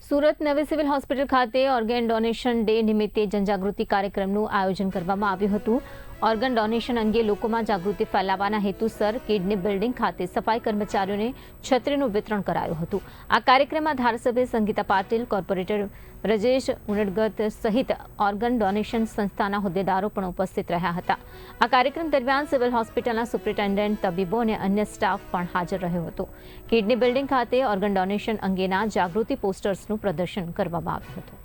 સુરત નવી civil hospital ખાતે organ donation day નિમિત્તે જનજાગૃતિ કાર્યક્રમનું આયોજન કરવામાં આવ્યું હતું। ઓર્ગન ડોનેશન અંગે લોકોમાં જાગૃતિ ફેલાવવાના હેતુસર કિડની બિલ્ડિંગ ખાતે સફાઈ કર્મચારીઓને છત્રીનું વિતરણ કરાયું હતું। આ કાર્યક્રમમાં ધારાસભ્ય સંગીતા પાટીલ, કોર્પોરેટર બ્રજેશ ઉનડગત સહિત ઓર્ગન ડોનેશન સંસ્થાના હોદ્દેદારો પણ ઉપસ્થિત રહ્યા હતા। આ કાર્યક્રમ દરમિયાન સિવિલ હોસ્પિટલના સુપ્રિન્ટેન્ડન્ટ, તબીબો અને અન્ય સ્ટાફ પણ હાજર રહ્યો હતો। કિડની બિલ્ડિંગ ખાતે ઓર્ગન ડોનેશન અંગેના જાગૃતિ પોસ્ટર્સનું પ્રદર્શન કરવામાં આવ્યું હતું।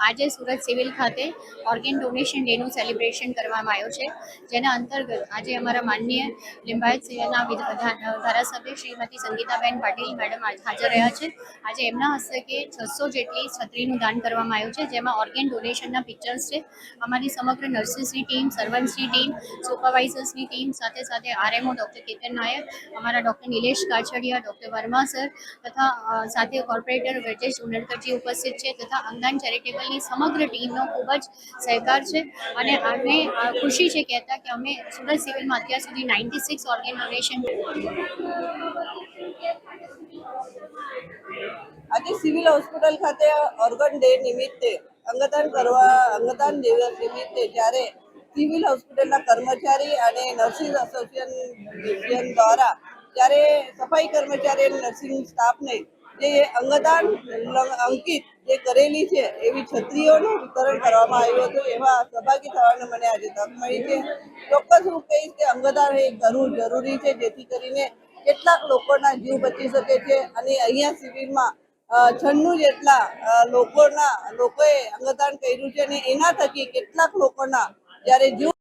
આજે સુરત સિવિલ ખાતે ઓર્ગન ડોનેશન ડેનું સેલિબ્રેશન કરવામાં આવ્યો છે, જેના અંતર્ગત આજે અમારા માનનીય લિંબાયત સેવાના ધારાસભ્ય શ્રીમતી સંગીતાબેન પાટીલ મેડમ હાજર રહ્યા છે। આજે એમના હસ્તકે 600 જેટલી છત્રીનું દાન કરવામાં આવ્યું છે, જેમાં ઓર્ગન ડોનેશનના પિક્ચર્સ છે। અમારી સમગ્ર નર્સિસની ટીમ, સર્વન્ટ્સની ટીમ, સુપરવાઇઝર્સની ટીમ, સાથે સાથે આરએમઓ ડૉક્ટર કેતન નાયક, અમારા doctor Nilesh Kachhadiya, doctor Verma sir તથા સાથે કોર્પોરેટર બ્રજેશ ઉનડકરજી ઉપસ્થિત છે તથા અંગદાન ચેરિટેબલની સમગ્ર ટીમનો ખૂબ જ સહકાર છે અને અમને ખુશી છે કહેતા કે અમે સુરત સિવિલમાં અત્યાર સુધી 96 ઓર્ગન ડોનેશન। આજે સિવિલ હોસ્પિટલ ખાતે ઓર્ગન ડે નિમિત્તે અંગદાન દિવસ નિમિત્તે જ્યારે સિવિલ હોસ્પિટલના કર્મચારી અને નર્સિંગ એસોસિએશન દ્વારા જ્યારે સફાઈ કર્મચારી અને નર્સિંગ સ્ટાફને જે અંગદાન અંકિત જે કરેલી છે એવી છત્રીઓનું વિતરણ કરવામાં આવ્યું હતું। એમાં સહભાગી થવાનો મને આજે તક મળી છે। ચોક્કસ હું કહીશ કે અંગદાન એ કરવું જરૂરી છે, જેથી કરીને કેટલાક લોકોના જીવ બચી શકે છે અને અહીંયા સિવિલમાં 96 જેટલા લોકોએ અંગદાન કર્યું છે અને એના થકી કેટલાક લોકોના જ્યારે જીવ